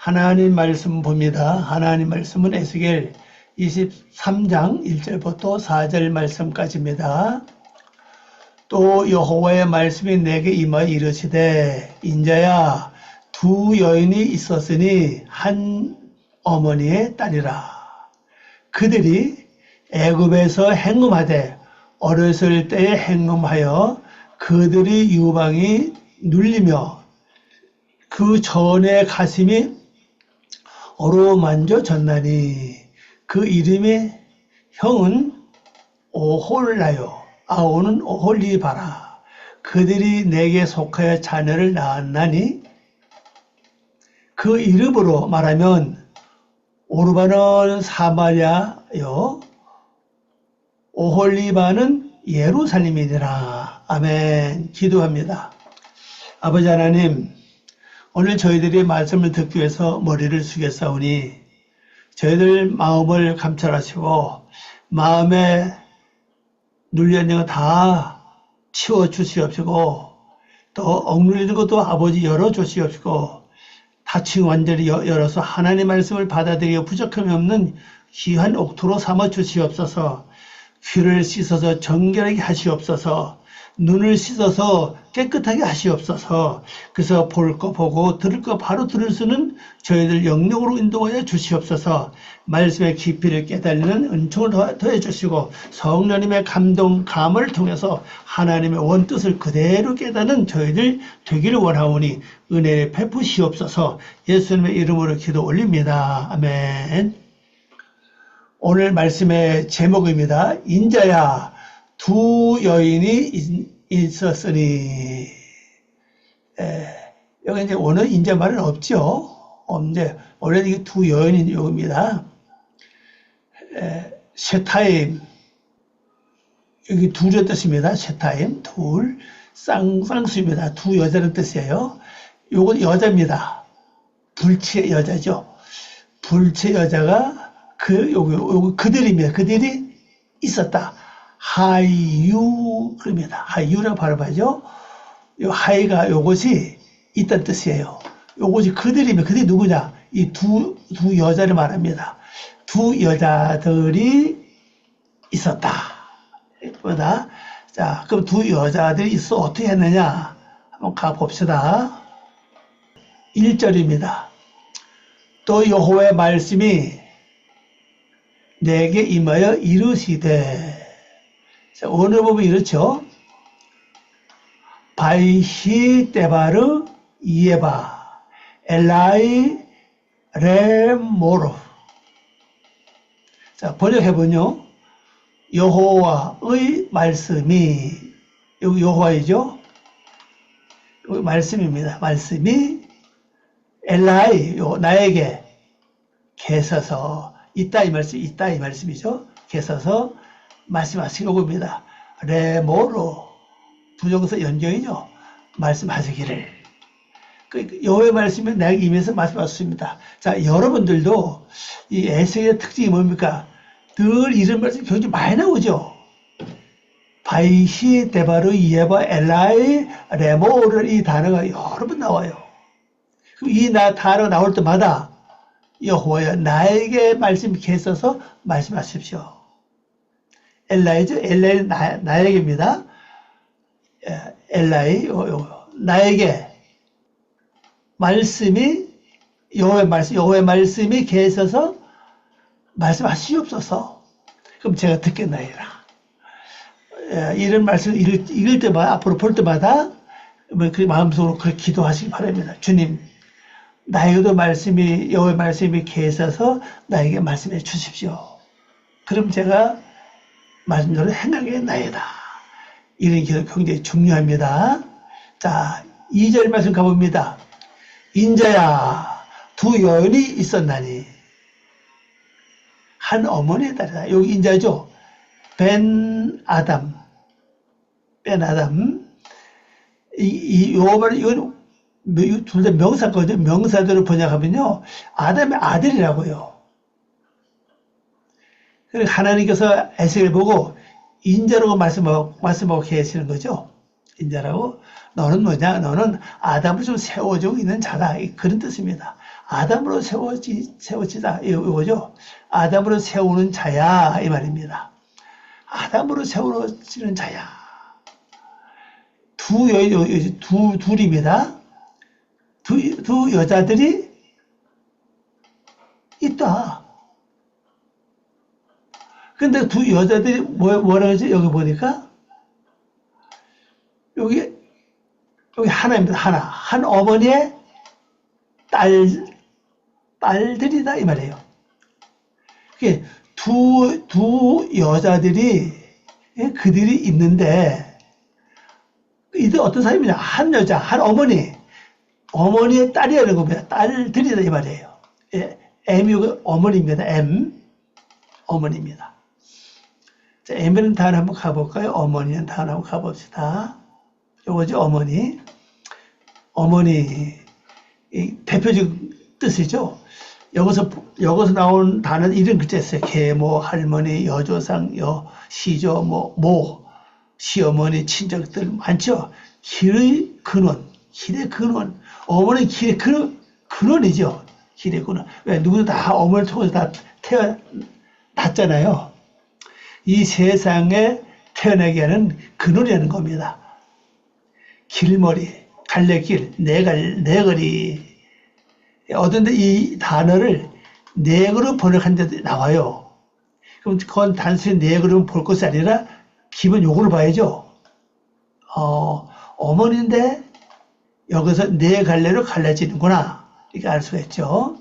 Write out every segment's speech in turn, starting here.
하나님 말씀 봅니다. 하나님 말씀은 에스겔 23장 1절부터 4절 말씀까지입니다. 또 여호와의 말씀이 내게 임하여 이르시되 인자야 두 여인이 있었으니 한 어머니의 딸이라. 그들이 애굽에서 행음하되 어렸을 때에 행음하여 그들이 유방이 눌리며 그 전에 가슴이 어루만져졌나니 그 이름이 형은 오홀라요 아오는 오홀리바라. 그들이 내게 속하여 자녀를 낳았나니 그 이름으로 말하면 오르바는 사마리아요 오홀리바는 예루살렘이니라. 아멘. 기도합니다. 아버지 하나님, 오늘 저희들이 말씀을 듣기 위해서 머리를 숙였사오니 저희들 마음을 감찰하시고 마음에 눌려있는 거 다 치워주시옵시고 또 억눌리는 것도 아버지 열어주시옵시고 닫힌 완전히 열어서 하나님의 말씀을 받아들여 부족함이 없는 귀한 옥토로 삼아주시옵소서. 귀를 씻어서 정결하게 하시옵소서. 눈을 씻어서 깨끗하게 하시옵소서. 그래서 볼 거 보고 들을 거 바로 들을 수 있는 저희들 영역으로 인도하여 주시옵소서. 말씀의 깊이를 깨달는 은총을 더해 주시고 성령님의 감을 통해서 하나님의 원뜻을 그대로 깨닫는 저희들 되기를 원하오니 은혜를 베푸시옵소서. 예수님의 이름으로 기도 올립니다. 아멘. 오늘 말씀의 제목입니다. 인자야 두 여인이 있었으니. 여기 이제 오늘 인자말은 없죠. 원래 이게 두 여인인 용어입니다. 셋타임, 여기 둘의 뜻입니다. 셋타임, 둘, 쌍수입니다. 두 여자는 뜻이에요. 요건 여자입니다. 불치의 여자죠. 불치의 여자가 그들입니다. 그들이 있었다. 하이유, 그럽니다. 하이유라고 발음하죠. 요 하이가 요것이 있다는 뜻이에요. 요것이 그들이면, 그들이 누구냐? 이 두 여자를 말합니다. 두 여자들이 있었다. 이겁니다. 자, 그럼 두 여자들이 있어 어떻게 했느냐? 한번 가봅시다. 1절입니다. 또 여호와의 말씀이 내게 임하여 이르시되. 자, 오늘 보면 이렇죠. 바이시 데바르 이에바 엘라이 레모로. 자, 번역해보면요. 여호와의 말씀이, 여기 여호와이죠. 여기 말씀입니다. 말씀이 엘라이, 나에게 계셔서 있다 이 말씀이죠. 계셔서 말씀하신 요겁니다. 레모로, 부정사 연결이죠. 말씀하시기를. 여호와의 말씀이 나에게 임해서 말씀하셨습니다. 자, 여러분들도 이 에스겔의 특징이 뭡니까? 늘 이런 말씀이 굉장히 많이 나오죠. 바이시 데바르 이에바 엘라이 레모르, 이 단어가 여러 번 나와요. 그럼 이 단어가 나올 때마다 여호와여 나에게 말씀이 계셔서 말씀하십시오. 엘라이죠. 엘라이는 나에게입니다. 엘라이, 나에게 말씀이, 여호와의 말씀이 계셔서 말씀하시옵소서. 그럼 제가 듣겠나이다. 이런 말씀 읽을 때마다, 앞으로 볼 때마다 그 마음속으로 그렇게 기도하시기 바랍니다. 주님, 나에게도 여호와의 말씀이 계셔서 나에게 말씀해 주십시오. 그럼 제가 말씀대로 행하겠나이다. 이런 기도 굉장히 중요합니다. 자, 2절 말씀 가봅니다. 인자야 두 여인이 있었나니 한 어머니의 딸이다. 여기 인자죠. 벤 아담. 이건 둘 다 명사거든요. 명사대로 번역하면요. 아담의 아들이라고요. 그러니까 하나님께서 에스겔을 보고 인자라고 말씀하고 계시는 거죠. 인자라고. 너는 뭐냐? 너는 아담을 좀 세워주고 있는 자다. 그런 뜻입니다. 아담으로 세워지다. 이거죠. 아담으로 세우는 자야. 이 말입니다. 아담으로 세워지는 자야. 둘입니다. 두 여자들이 있다. 근데 두 여자들이 뭐라 그러지? 여기 보니까 여기 하나입니다. 하나. 한 어머니의 딸들이다 이 말이에요. 두 여자들이 그들이 있는데 이들 어떤 사람이냐? 한 여자, 한 어머니의 딸이라는 겁니다. 딸들이다 이 말이에요. M이 어머니입니다. M 어머니입니다. 자, M이라는 단어 한번 가볼까요? 어머니는 단어 한번 가봅시다. 요거죠, 어머니. 어머니, 이 대표적인 뜻이죠. 여기서 나온 단어는 이런 글자 있어요. 계모, 할머니, 여조상, 시조, 모, 시어머니, 친척들 많죠. 길의 근원, 어머니는 길의 근원이죠. 길의 근원. 왜 누구도 다 어머니를 통해서 다 태어났잖아요. 이 세상에 태어나게 하는 근원이라는 겁니다. 길머리, 갈래길, 내거리. 어떤데 이 단어를 내거로 번역한 데도 나와요. 그럼 그건 단순히 내거로 볼 것이 아니라 기본 요거를 봐야죠. 어머니인데 여기서 네 갈래로 갈라지는구나. 이렇게 알 수가 있죠.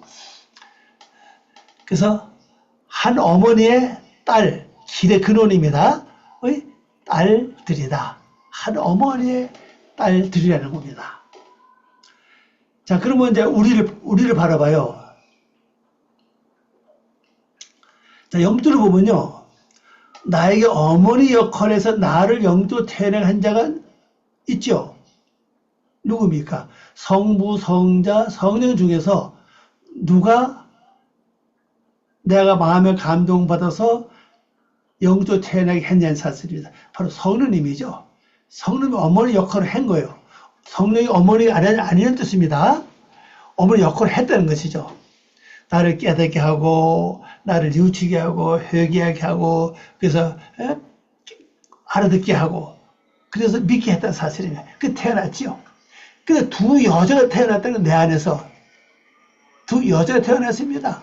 그래서 한 어머니의 딸, 길의 근원입니다. 딸들이다. 한 어머니의 딸들이라는 겁니다. 자, 그러면 이제 우리를 바라봐요. 자, 영적으로 보면요. 나에게 어머니 역할에서 나를 영적으로 태어나게 한 자가 있죠. 누굽니까? 성부, 성자, 성령 중에서 누가 내가 마음에 감동받아서 영적으로 태어나게 했냐는 사실입니다. 바로 성령님이죠. 성령이 어머니 역할을 한 거예요. 성령이 어머니가 아니라는 뜻입니다. 어머니 역할을 했다는 것이죠. 나를 깨닫게 하고 나를 뉘우치게 하고 회개하게 하고 그래서 알아듣게 하고 그래서 믿게 했다는 사실입니다. 그 태어났지요. 근데 두 여자가 태어났다는 건 내 안에서 두 여자가 태어났습니다.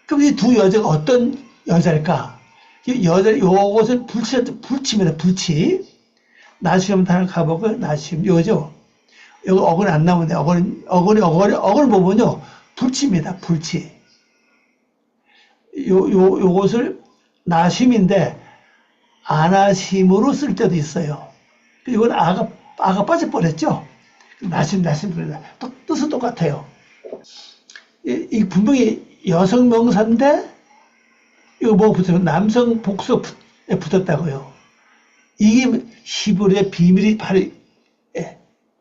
그럼 이 두 여자가 어떤 여자일까? 요것은 불치입니다. 불치. 나시움 단을 가보고 나시움 요죠. 여기 어근 안 나오는데 어근을 보면요 불치입니다. 불치. 요것을 나심인데 아나심으로 쓸 때도 있어요. 이건 아가 빠질 뻔했죠. 나심 뜻은 똑같아요. 이 분명히 여성 명사인데 이거 뭐 붙으면 남성 복수에 붙었다고요. 이게 히브리의 비밀이 바로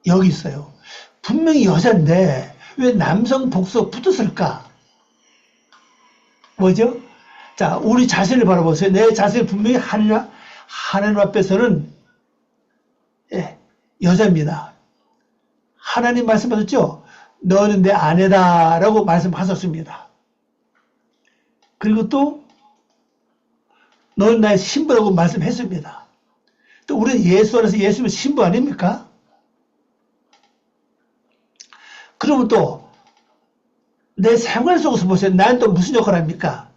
여기 있어요. 분명히 여자인데 왜 남성 복수가 붙었을까? 뭐죠? 자, 우리 자신을 바라보세요. 내 자신이 분명히 하나님 앞에서는 여자입니다. 하나님 말씀하셨죠? 너는 내 아내다라고 말씀하셨습니다. 그리고 또 너는 나의 신부라고 말씀했습니다. 또 우리는 예수 안에서 예수님은 신부 아닙니까? 그러면 또 내 생활 속에서 보세요. 난 또 무슨 역할을 합니까?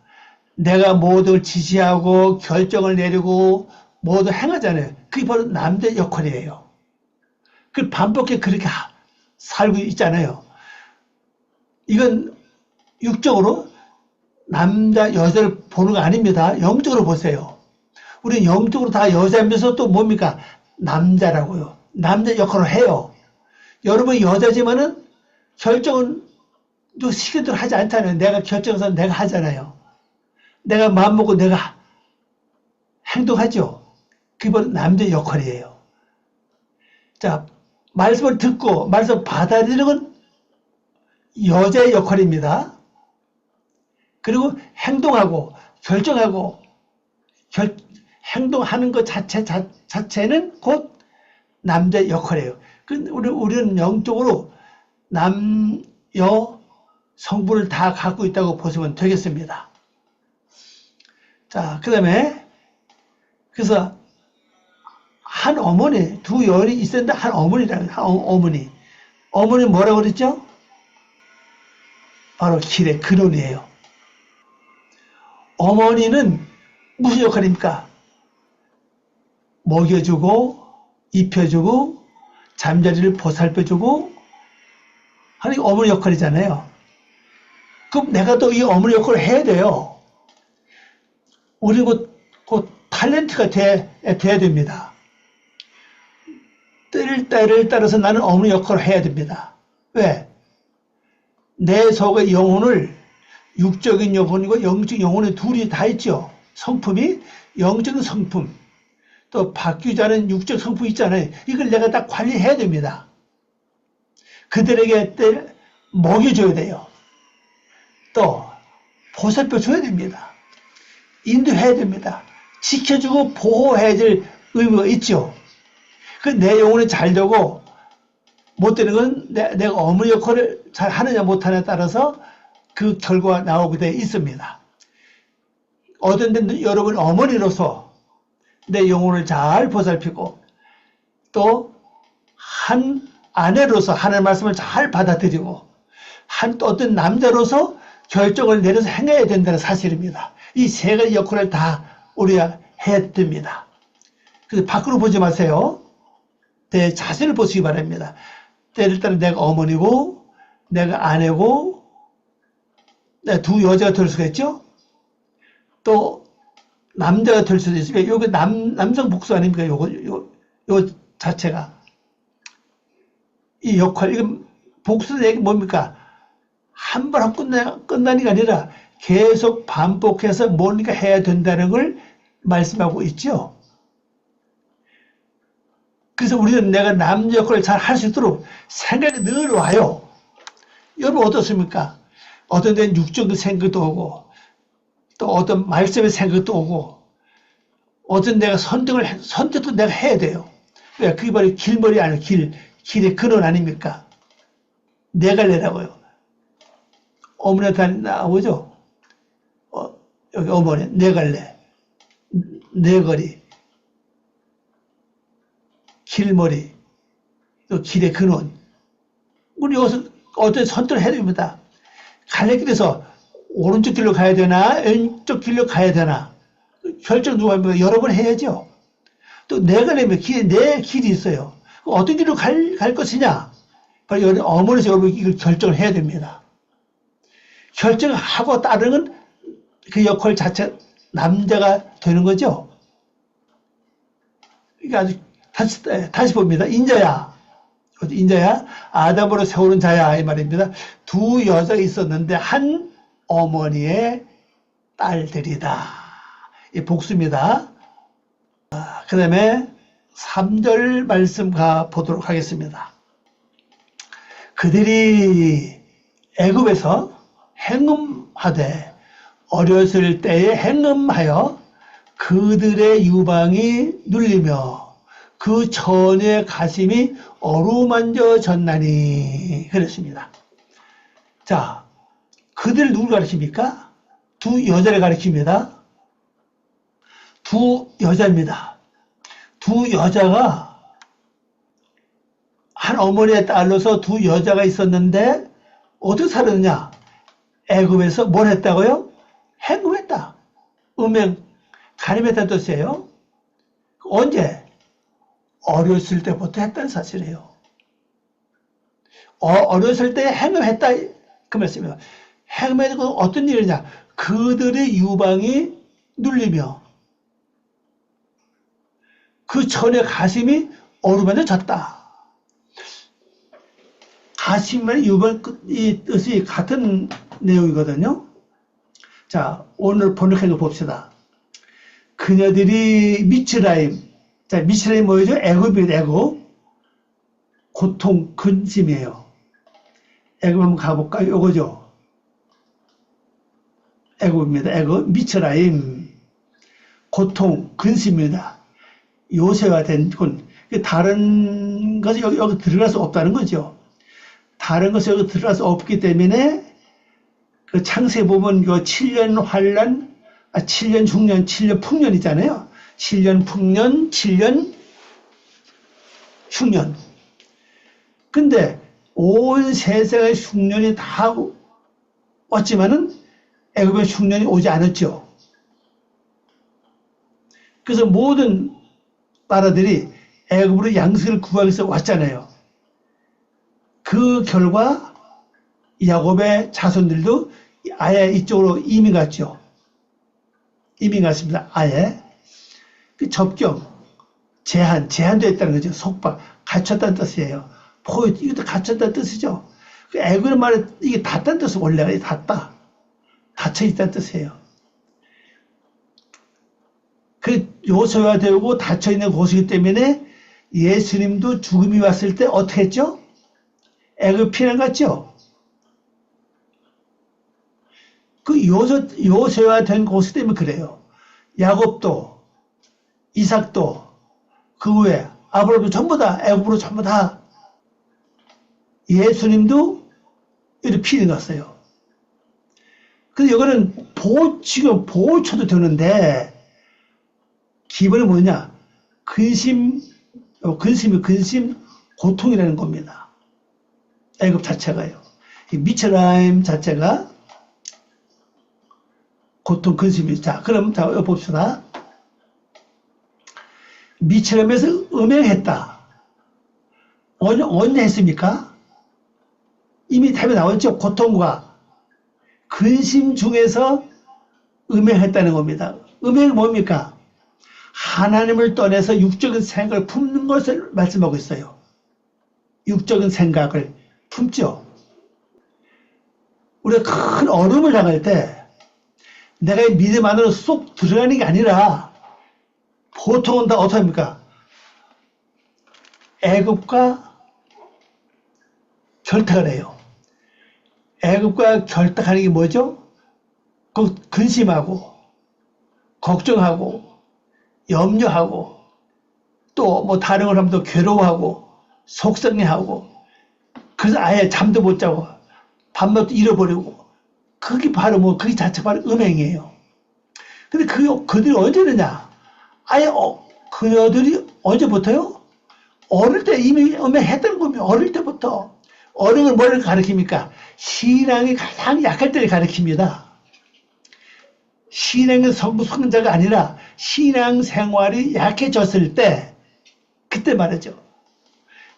내가 모든 걸 지시하고 결정을 내리고 모두 행하잖아요. 그게 바로 남자의 역할이에요. 그 반복해 그렇게 살고 있잖아요. 이건 육적으로 남자 여자를 보는 거 아닙니다. 영적으로 보세요. 우리는 영적으로 다 여자이면서 또 뭡니까? 남자라고요. 남자 역할을 해요. 여러분이 여자지만은 결정은 또 시계대로 하지 않잖아요. 내가 결정해서 내가 하잖아요. 내가 마음먹고 내가 행동하죠. 그게 바로 남자의 역할이에요. 자, 말씀을 듣고 말씀을 받아들이는 건 여자의 역할입니다. 그리고 행동하고 결정하고 행동하는 것 자체는 곧 남자의 역할이에요. 우리는 영적으로 남, 여, 성분을 다 갖고 있다고 보시면 되겠습니다. 자, 그 다음에 그래서 한 어머니, 두 여인이 있었는데 한 어머니라는 한 어머니. 어머니 뭐라고 그랬죠? 바로 길의 근원이에요. 어머니는 무슨 역할입니까? 먹여주고 입혀주고 잠자리를 보살펴주고 하는 어머니 역할이잖아요. 그럼 내가 또 이 어머니 역할을 해야 돼요. 우리 곧 탤런트가 돼야 됩니다. 때를 따라서 나는 어머니 역할을 해야 됩니다. 왜? 내 속의 영혼을 육적인 영혼이고 영적인 영혼이 둘이 다 있죠. 성품이 영적인 성품, 또 바뀌지 않은 육적 성품 있잖아요. 이걸 내가 다 관리해야 됩니다. 그들에게 먹여줘야 돼요. 또 보살펴줘야 됩니다. 인도해야 됩니다. 지켜주고 보호해야 될 의무가 있죠. 그 내 영혼이 잘 되고 못 되는 건 내가 어머니 역할을 잘 하느냐 못하느냐에 따라서 그 결과가 나오게 되어 있습니다. 어떤 데는 여러분 어머니로서 내 영혼을 잘 보살피고 또 한 아내로서 하나님의 말씀을 잘 받아들이고 또 어떤 남자로서 결정을 내려서 행해야 된다는 사실입니다. 이 세 가지 역할을 다 우리가 해야 됩니다. 그래서 밖으로 보지 마세요. 내 자신을 보시기 바랍니다. 때를 따라 내가 어머니고 내가 아내고 내가 두 여자가 될 수가 있죠. 또 남자가 될 수도 있습니다. 요거 남성 복수 아닙니까? 요거 자체가 이 역할 이건 복수는 얘기 뭡니까? 한 번 하고 끝나는 게 아니라 계속 반복해서 뭔가 해야 된다는 걸 말씀하고 있죠. 그래서 우리는 내가 남 역할을 잘 할 수 있도록 생각이 늘 와요. 여러분 어떻습니까? 어떤 데는 육적인 생각도 오고 또 어떤 말씀의 생각도 오고 어떤 내가 선택도 내가 해야 돼요. 왜? 그게 바로 길머리 아니에요. 길의 근원 아닙니까? 네 갈래라고요. 어머니한테 나오죠? 여기 어머니, 네 갈래. 네 거리. 길머리. 또 길의 근원. 우리 여기서 어떤 선택을 해야 됩니다. 갈래길에서 오른쪽 길로 가야 되나, 왼쪽 길로 가야 되나. 결정 누가 합니까? 여러 번 해야죠. 또 네 갈래면 네 길이 있어요. 어떤 길로 갈 것이냐? 바로 어머니에서 여러분 이걸 결정을 해야 됩니다. 결정하고 따르는 그 역할 자체 남자가 되는 거죠. 이게 아주 다시 봅니다. 인자야 아담으로 세우는 자야 이 말입니다. 두 여자가 있었는데 한 어머니의 딸들이다. 이 복수입니다. 그 다음에 3절 말씀 가보도록 하겠습니다. 그들이 애굽에서 행음하되 어렸을 때에 행음하여 그들의 유방이 눌리며 그 처녀의 가심이 어루만져졌나니 그랬습니다. 자, 그들 누굴 가르칩니까? 두 여자를 가르칩니다. 두 여자입니다. 두 여자가 한 어머니의 딸로서 두 여자가 있었는데 어떻게 살았느냐? 애굽에서 뭘 했다고요? 행음했다. 가늠했다는 뜻이에요. 언제? 어렸을 때부터 했다는 사실이에요. 어렸을 때 행음했다 그 말씀이에요. 행음해서 어떤 일이냐? 그들의 유방이 눌리며 그 처녀의 가심이 어루만져졌다. 가심과 유방 이 뜻이 같은 내용이거든요. 자, 오늘 번역해 봅시다. 그녀들이 미츠라임. 자, 미츠라임 뭐죠? 애굽이에요. 애굽. 고통, 근심이에요. 애굽 한번 가볼까요? 요거죠. 애굽입니다. 애굽. 미츠라임. 고통, 근심입니다. 요새가 된 군. 다른 것이 여기 들어갈 수 없다는 거죠. 다른 것이 여기 들어갈 수 없기 때문에 그 창세에 보면 그 7년 환란, 7년 흉년, 7년 풍년 있잖아요. 7년 풍년, 7년 흉년. 근데 온 세상의 흉년이 다 왔지만은 애굽의 흉년이 오지 않았죠. 그래서 모든 나라들이 애굽으로 양식을 구하기 위해서 왔잖아요. 그 결과 야곱의 자손들도 아예 이쪽으로 이민 갔죠. 이민 갔습니다. 아예. 그 접경, 제한도 있다는 거죠. 속박, 갇혔다는 뜻이에요. 포획, 이것도 갇혔다는 뜻이죠. 그 애굽의 말에 이게 닫다는 뜻은 원래가 닫다. 닫혀있다는 뜻이에요. 그 요소화되고 닫혀있는 곳이기 때문에 예수님도 죽음이 왔을 때 어떻게 했죠? 애굽 피난 갔죠? 그 요소화된 곳 때문에 그래요. 야곱도, 이삭도, 그 후에 아브라함도 전부 다 애굽으로 전부 다 예수님도 이렇게 피난 갔어요. 근데 이거는 지금 보호처도 되는데 기본이 뭐냐? 근심, 고통이라는 겁니다. 애굽 자체가요. 미츠라임 자체가 고통, 근심이. 자, 그럼 자, 봅시다. 미츠라임에서 음행했다. 언제 했습니까? 이미 답이 나왔죠. 고통과 근심 중에서 음행했다는 겁니다. 음행은 뭡니까? 하나님을 떠나서 육적인 생각을 품는 것을 말씀하고 있어요. 육적인 생각을 품죠. 우리가 큰 어려움을 당할 때 내가 믿음 안으로 쏙 들어가는 게 아니라 보통은 다 어떻게 합니까? 애굽과 결탁을 해요. 애굽과 결탁하는 게 뭐죠? 근심하고 걱정하고 염려하고 또 뭐 다른 걸 하면 또 괴로워하고 속상해하고 그래서 아예 잠도 못 자고 밤낮도 잃어버리고 그게 바로 그게 자체 바로 음행이에요. 근데 그들이 언제 되냐? 아예 그녀들이 언제부터요? 어릴 때 이미 음행했던 겁니다. 어릴 때부터. 어른을 뭘 가르칩니까? 신앙이 가장 약할 때를 가르칩니다. 신앙의 성자가 아니라 신앙생활이 약해졌을 때 그때 말이죠.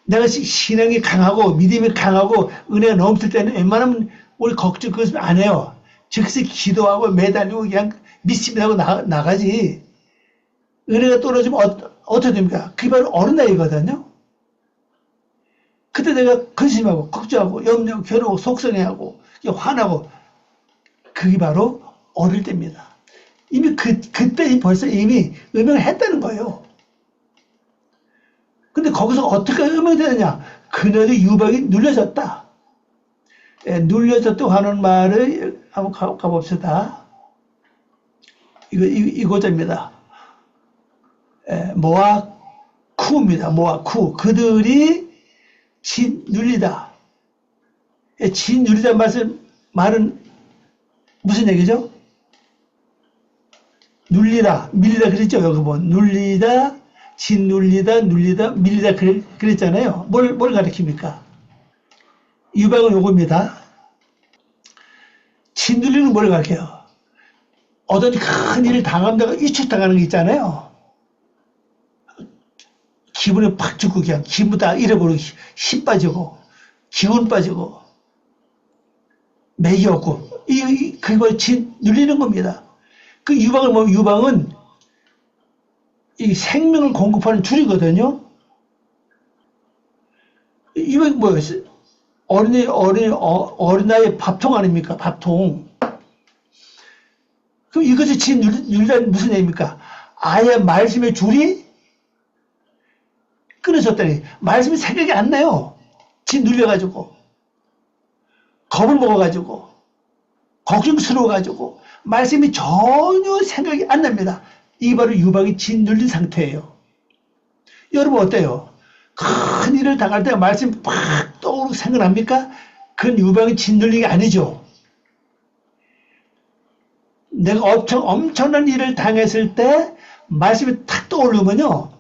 내가 신앙이 강하고 믿음이 강하고 은혜가 넘칠 때는 웬만하면 우리 걱정 그것은 안 해요. 즉시 기도하고 매달리고 그냥 믿습니다 하고 나가지. 은혜가 떨어지면 어떻게 됩니까? 그게 바로 어른 나이거든요. 그때 내가 근심하고 걱정하고 염려, 괴로워, 속상해하고 화나고 그게 바로 어릴 때입니다. 이미 그때 벌써 이미 음행을 했다는 거예요. 근데 거기서 어떻게 음행이 되느냐? 그녀의 유혹이 눌려졌다. 눌려졌다고 하는 말을 한번 가봅시다. 이거입니다. 모아 쿠입니다. 모아 쿠. 그들이 짓눌리다. 짓눌리다 말은 무슨 얘기죠? 눌리다, 밀리다 그랬죠. 여기 보면 눌리다, 짓눌리다, 눌리다, 밀리다 그랬잖아요. 뭘 가리킵니까? 유방은 요겁니다. 짓눌리는 뭘 가리켜요? 어떤 큰 일을 당하다가 위축당하는 게 있잖아요. 기분이 팍 죽고 그냥 기분 다 잃어버리고 힘 빠지고 기운 빠지고 맥이 없고 그걸 짓눌리는 겁니다. 그 유방은 이 생명을 공급하는 줄이거든요. 유방이 뭐였어요? 어린아이의 밥통 아닙니까? 밥통. 그럼 이것이 짓눌리다는 무슨 얘기입니까? 아예 말씀의 줄이 끊어졌다니. 말씀이 생각이 안 나요. 짓눌려가지고. 겁을 먹어가지고. 걱정스러워가지고. 말씀이 전혀 생각이 안 납니다. 이게 바로 유방이 짓눌린 상태예요. 여러분 어때요? 큰 일을 당할 때 말씀이 팍 떠오르고 생각납니까? 그건 유방이 짓눌린 게 아니죠. 내가 엄청난 일을 당했을 때 말씀이 탁 떠오르면요.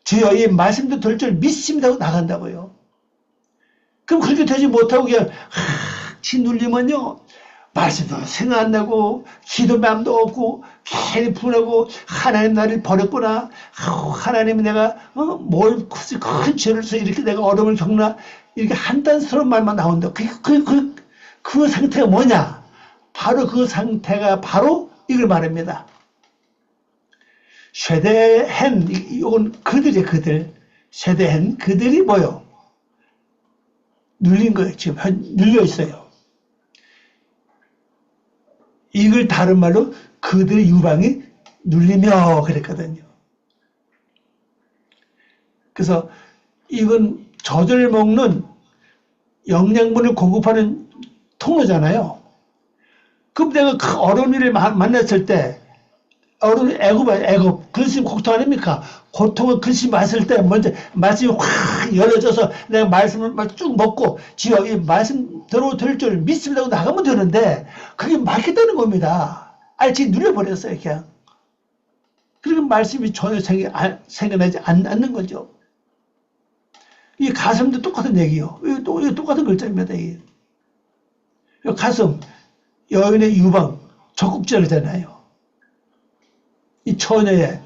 주여 이 말씀도 될 줄 믿습니다 하고 나간다고요. 그럼 그렇게 되지 못하고 그냥 치 눌리면요. 말씀도 생각 안 나고 기도 마음도 없고 괜히 분하고 하나님 나를 버렸구나. 하나님 내가 뭘 큰 죄를 해서 이렇게 내가 어려움을 겪나. 이렇게 한단스러운 말만 나온다. 그 상태가 뭐냐? 바로 그 상태가 바로 이걸 말합니다. 쉐데헨, 이건 그들이에요, 그들. 쉐데헨, 그들이 뭐요? 눌린 거예요. 지금 눌려 있어요. 이걸 다른 말로 그들의 유방이 눌리며 그랬거든요. 그래서 이건 젖을 먹는 영양분을 공급하는 통로잖아요. 그럼 내가 그 어려운 일을 만났을 때 어려운 애굽 근심 고통 아닙니까? 고통을 근심 왔을 때 먼저 말씀이 확 열려져서 내가 말씀을 쭉 먹고 지어 이 말씀대로 될 줄 믿습니다 하고 나가면 되는데 그게 막혔다는 겁니다. 아니 지금 눌려버렸어요 그냥. 그러니까 말씀이 전혀 생겨나지 않는 거죠. 이 가슴도 똑같은 얘기요. 이거 똑같은 글자입니다. 이게. 가슴, 여인의 유방, 적국자잖아요. 이 처녀의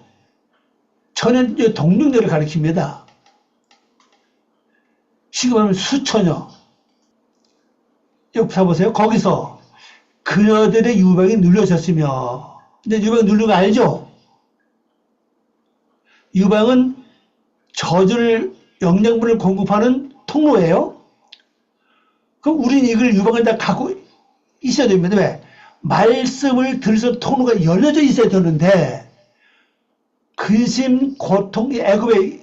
동력녀를 가리킵니다. 쉽게 말하면 수처녀. 여기 봐보세요. 거기서 그녀들의 유방이 눌려졌으며, 근데 유방 누르는 거 알죠? 유방은 젖을 영양분을 공급하는 통로예요. 그럼 우리는 이걸 유방을 다 갖고 있어야 됩니다. 왜? 말씀을 들어서 통로가 열려져 있어야 되는데 근심, 고통이 애굽에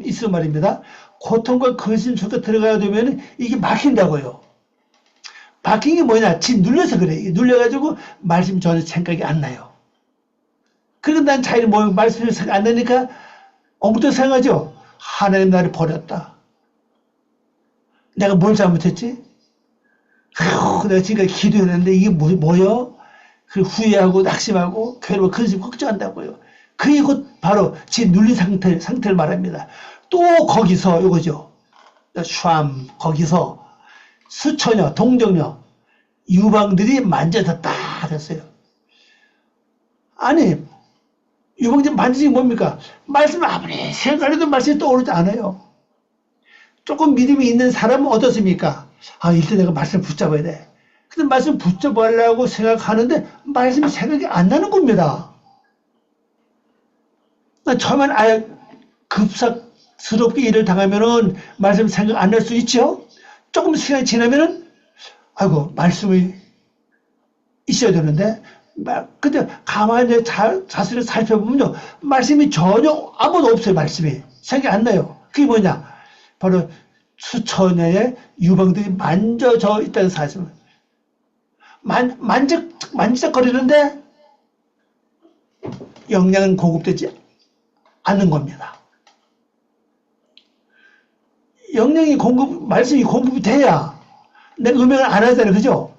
있어 말입니다. 고통과 근심 속에 들어가야 되면 이게 막힌다고요. 막힌 게 뭐냐? 지 눌려서 그래. 눌려가지고 말씀 전혀 생각이 안 나요. 그러니까 난 자기는 뭐 말씀이 생각 안 나니까 엉뚱 생각하죠. 하나님 나를 버렸다. 내가 뭘 잘못했지? 내가 지금까지 기도했는데 이게 뭐요? 그 후회하고 낙심하고 괴로워 근심 걱정한다고요. 그게 곧 바로 지 눌린 상태를 말합니다. 또 거기서 이거죠. 샴 거기서 수처녀 동정녀 유방들이 만져졌다 됐어요. 아니 유방들 만지는 게 뭡니까? 말씀을 아무리 생각해도 말씀이 떠오르지 않아요. 조금 믿음이 있는 사람은 어떻습니까? 일단 내가 말씀을 붙잡아야 돼. 근데 말씀 붙잡으려고 생각하는데 말씀이 생각이 안 나는 겁니다. 처음엔 아예 급삭스럽게 일을 당하면은 말씀 생각 안 날 수 있죠? 조금 시간이 지나면은 아이고 말씀이 있어야 되는데 근데 가만히 자세를 살펴보면요 말씀이 전혀 아무도 없어요. 말씀이 생각이 안 나요. 그게 뭐냐 바로 수천의 유방들이 만져져 있다는 사실. 만지작거리는데 영양은 공급되지 않는 겁니다. 영양이 말씀이 공급이 돼야 내가 음행을 안 하잖아요. 그죠?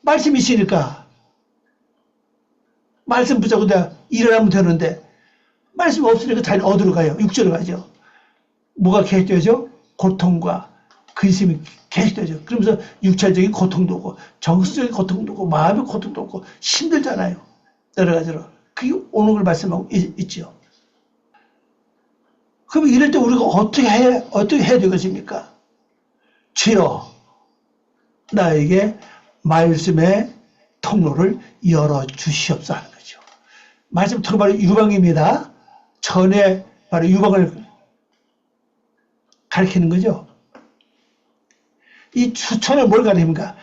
말씀이 있으니까 말씀 붙잡고 내가 일어나면 되는데 말씀이 없으니까 자기는 어디로 가요? 육체로 가죠. 뭐가 계속되죠? 고통과 근심이 계속되죠. 그러면서 육체적인 고통도 오고 정서적인 고통도 오고 마음의 고통도 오고 힘들잖아요. 여러 가지로. 그게 오는 걸 말씀하고 있죠. 그럼 이럴 때 우리가 어떻게 해야 되겠습니까? 주여 나에게 말씀의 통로를 열어주시옵소서 하는 거죠. 말씀 통로 바로 유방입니다. 전에 바로 유방을 가리키는 거죠. 이 수천을 뭘 가리킵니까?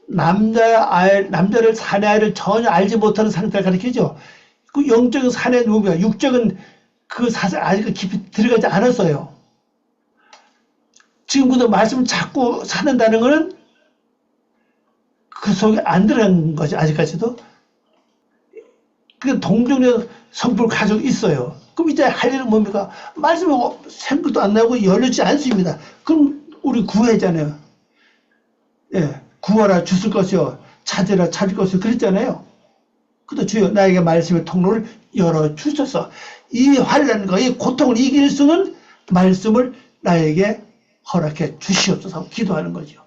남자를 사내 아이를 전혀 알지 못하는 상태를 가리키죠. 그 영적인 사내 누구냐? 육적은 그 사실 아직 깊이 들어가지 않았어요. 지금부터 말씀을 찾고 찾는다는 것은 그 속에 안 들어간 거죠. 아직까지도. 그 동정녀 성품을 가지고 있어요. 그럼 이제 할 일은 뭡니까? 말씀이 생각도 안 나고 열리지 않습니다. 그럼 우리 구했잖아요. 예, 구하라 주실 것이요. 찾으라 찾을 것이요. 그랬잖아요. 그도 주여 나에게 말씀의 통로를 열어주셔서 이 환난과 이 고통을 이길 수는 말씀을 나에게 허락해 주시옵소서 하고 기도하는 거죠.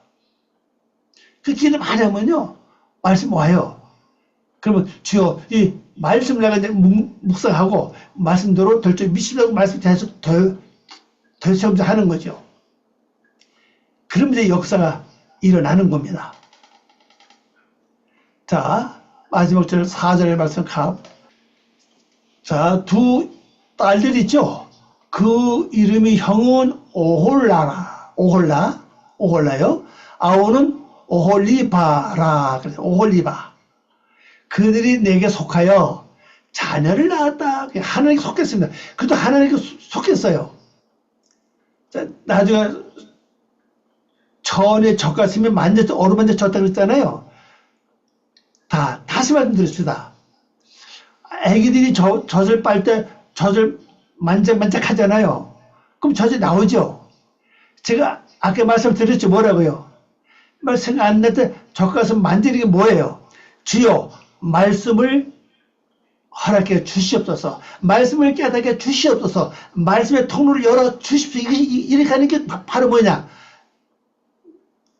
그 기도 많이 하면요 말씀 와요. 그러면 주여 이 말씀을 내가 이제 묵상하고 말씀대로 될 줄 믿습니다. 말씀 계속 되새우면서 하는 거죠. 그러면 이제 역사가 일어나는 겁니다. 자, 마지막 절 4절의 말씀 갑. 자, 두 딸들 있죠? 그 이름이 형은 오홀라요. 아우는 오홀리바라. 그래서 오홀리바. 그들이 내게 속하여 자녀를 낳았다. 하나님께 속했습니다. 그래도 하나님께 속했어요. 자, 나중에 전에 젖가슴이 어루만져 졌다 그랬잖아요. 다시 말씀드립시다. 애기들이 젖을 빨 때 젖을 만작만작 하잖아요. 그럼 젖이 나오죠. 제가 아까 말씀드렸죠. 뭐라고요? 말씀 안 낼 때 젖가슴 만지는 게 뭐예요? 주여 말씀을 허락해 주시옵소서. 말씀을 깨닫게 주시옵소서. 말씀의 통로를 열어 주십시오. 이렇게 하는 게 바로 뭐냐?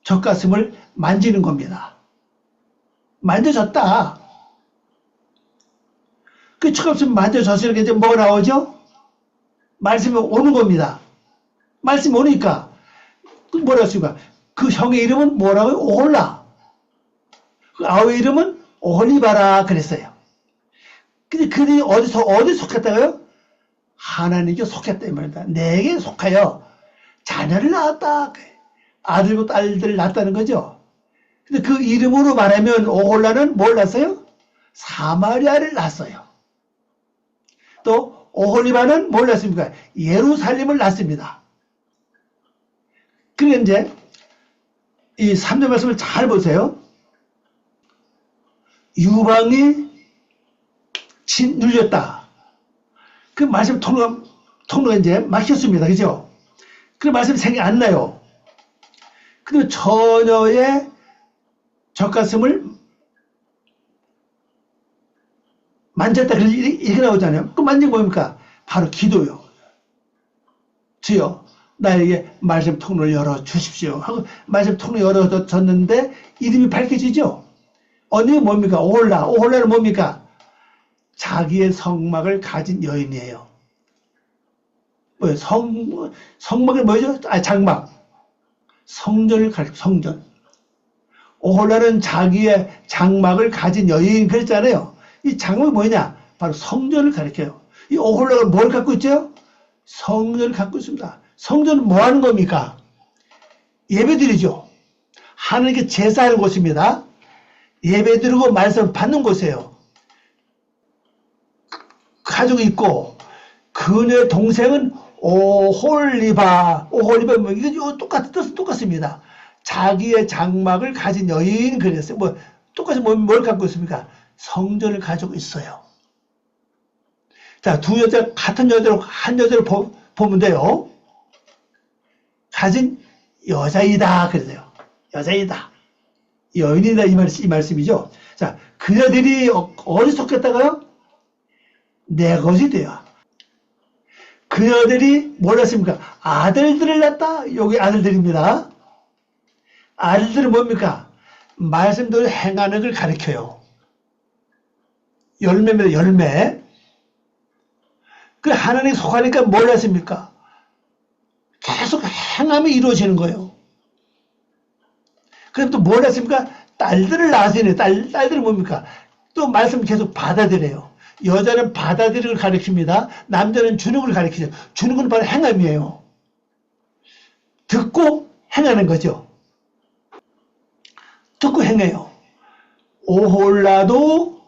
젖가슴을 만지는 겁니다. 만져졌다. 그 젖가슴 만져졌으니까 이제 뭐가 나오죠? 말씀이 오는 겁니다. 말씀이 오니까 뭐라 했습니까? 그 형의 이름은 뭐라고요? 오홀라. 그 아우의 이름은 오홀리바라 그랬어요. 근데 그들이 어디 속했다고요? 하나님께 속했다 이 말이다. 내게 속하여 자녀를 낳았다. 아들과 딸들을 낳았다는 거죠. 근데 그 이름으로 말하면 오홀라는 뭘 낳았어요? 사마리아를 낳았어요. 또 오홀리바는 뭘 낳습니까? 예루살렘을 낳습니다. 그러니까 이제 이 3절 말씀을 잘 보세요. 유방이 눌렸다. 그 말씀 통로가 이제 막혔습니다. 그죠? 그 말씀이 생각이 안 나요. 근데 처녀의 젖가슴을 만졌다. 이렇게 나오잖아요. 그 만진 게 뭡니까? 바로 기도요. 주여, 나에게 말씀 통로를 열어 주십시오. 하고 말씀 통로 열어줬는데 이름이 밝혀지죠? 언니 뭡니까? 오홀라는 뭡니까? 자기의 성막을 가진 여인이에요. 뭐예요? 성막이 뭐죠? 장막. 성전을 가리켜, 성전. 오홀라는 자기의 장막을 가진 여인 그랬잖아요. 이 장막이 뭐냐? 바로 성전을 가리켜요. 이 오홀라가 뭘 갖고 있죠? 성전을 갖고 있습니다. 성전은 뭐 하는 겁니까? 예배드리죠. 하나님께 제사하는 곳입니다. 예배드리고 말씀을 받는 곳이에요. 가족이 있고 그녀의 동생은 오홀리바 뭐 이거 똑같은 뜻은 똑같습니다. 자기의 장막을 가진 여인 그랬어요. 뭐 똑같이 뭘 갖고 있습니까? 성전을 가지고 있어요. 자, 두 여자 같은 여자로 한 여자를 보면 돼요. 가진 여자이다 그러세요. 여자이다. 여인이다 이 말씀이죠. 자, 그녀들이 어디 속했다가요? 내 것이 돼요. 그녀들이 몰랐습니까? 아들들을 낳았다. 여기 아들들입니다. 아들들은 뭡니까? 말씀대로 행하는 걸 가리켜요. 열매입니다. 열매. 그 하나님 속하니까 몰랐습니까? 계속 행함이 이루어지는 거예요. 그럼 또 몰랐습니까? 딸들을 낳으시네. 딸들은 뭡니까? 또 말씀 계속 받아들여요. 여자는 받아들이는 걸 가리킵니다. 남자는 주는 걸 가리키죠. 주는 건 바로 행함이에요. 듣고 행하는 거죠. 듣고 행해요. 오홀리바도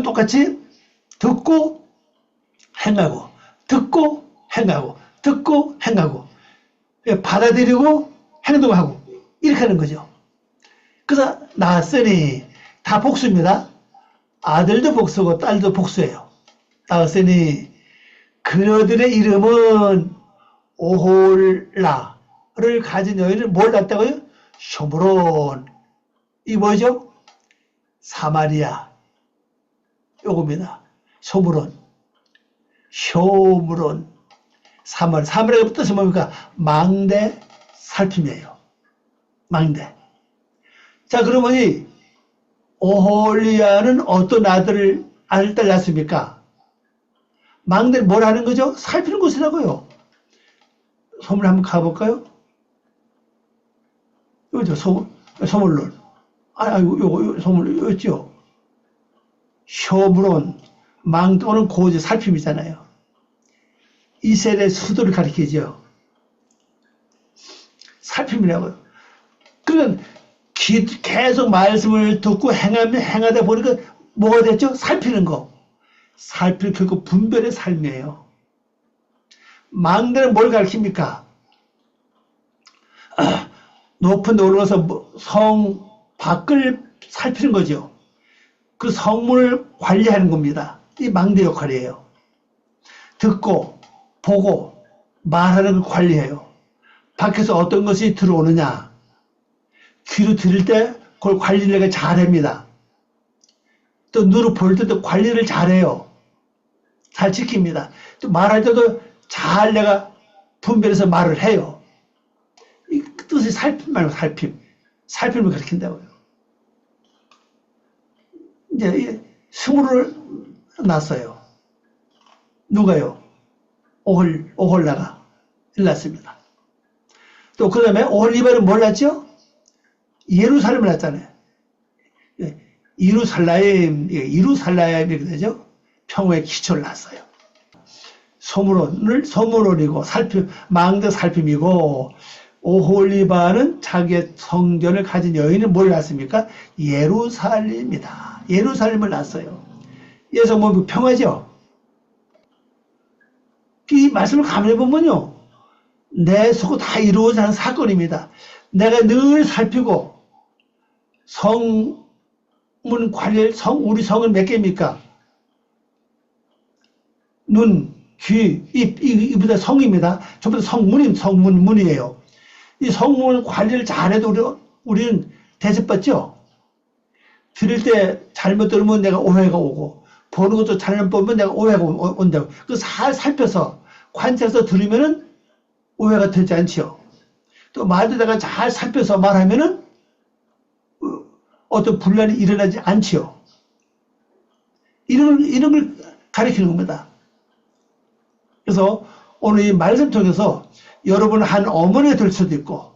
똑같이 듣고 행하고 듣고 행하고 듣고 행하고 받아들이고 행동하고 이렇게 하는 거죠. 그래서 낳았으니 다 복수입니다. 아들도 복수고 딸도 복수예요. 낳았으니 그녀들의 이름은 오홀라를 가진 여인을 뭘 낳았다고요? 쇼므론. 이 뭐죠? 사마리아, 요겁니다. 소물원, 효물원, 사마리아가 뜻이 뭡니까? 망대, 살핌이에요. 망대. 자, 그러면 오홀리아는 어떤 아들을 낳습니까? 망대는 뭘 하는 거죠? 살피는 곳이라고요. 소물 한번 가볼까요? 여기죠, 소물론. 요거 소물이었죠. 효물론, 망도는 고지, 살핌이잖아요. 이스라엘의 수도를 가리키죠. 살핌이라고요. 그러면 계속 말씀을 듣고 행하다 보니까 뭐가 됐죠? 살피는 거. 살피는 결국 분별의 삶이에요. 망대는 뭘 가르칩니까? 높은 데 올라가서 성 밖을 살피는 거죠. 그 성문을 관리하는 겁니다. 이 망대 역할이에요. 듣고 보고 말하는 걸 관리해요. 밖에서 어떤 것이 들어오느냐, 귀로 들을 때 그걸 관리를 내가 잘합니다. 또 눈으로 볼 때도 관리를 잘해요. 잘 지킵니다. 또 말할 때도 잘 내가 분별해서 말을 해요. 이 뜻이 살핌 말고 살핌을 가리킨다고요. 이제 스물을 낳았어요. 누가요? 오홀라가 낳았습니다. 또 그 다음에 오홀리바는 뭘 낳았죠? 예루살렘을 낳았잖아요. 이루살라임 이렇게 되죠? 평화의 기초를 낳았어요. 소물원이고 망대 살핌이고, 오홀리바는 자기의 성전을 가진 여인은 뭘 낳았습니까? 예루살렘이다. 예루살렘을 낳았어요. 예수 뭐 평화죠? 이 말씀을 가만히 보면요, 내 속으로 다 이루어져 하는 사건입니다. 내가 늘 살피고, 성문 관리를, 우리 성은 몇 개입니까? 눈, 귀, 입, 이보다 성입니다. 전부 다 성문이에요. 이 성문 관리를 잘해도 우리는 대접받죠? 들을 때 잘못 들으면 내가 오해가 오고, 보는 것도 잘못 보면 내가 오해가 온다고. 그 살펴서, 관찰해서 들으면은 오해가 되지 않죠. 또 말도 내가 잘 살펴서 말하면은 어떤 분란이 일어나지 않지요. 이런 걸 가리키는 겁니다. 그래서 오늘 이 말씀 통해서 여러분 한 어머니가 될 수도 있고,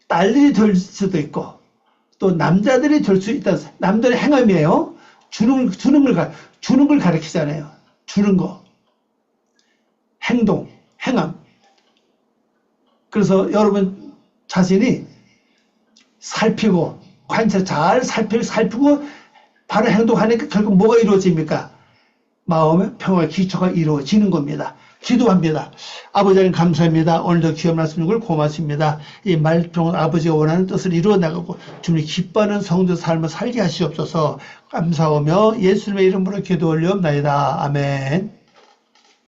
딸들이 될 수도 있고, 또 남자들이 될 수 있다. 남들의 행함이에요. 주는 걸 가리키잖아요. 주는 거. 행동, 행함. 그래서 여러분 자신이 살피고, 관찰 잘 살피고 바로 행동하니까 결국 뭐가 이루어집니까? 마음의 평화의 기초가 이루어지는 겁니다. 기도합니다. 아버지 하나님 감사합니다. 오늘도 귀한 말씀 주걸 고맙습니다. 이 말통은 아버지가 원하는 뜻을 이루어 나가고 주님이 기뻐하는 성도 삶을 살게 하시옵소서. 감사하며 예수님의 이름으로 기도 올리옵나이다. 아멘.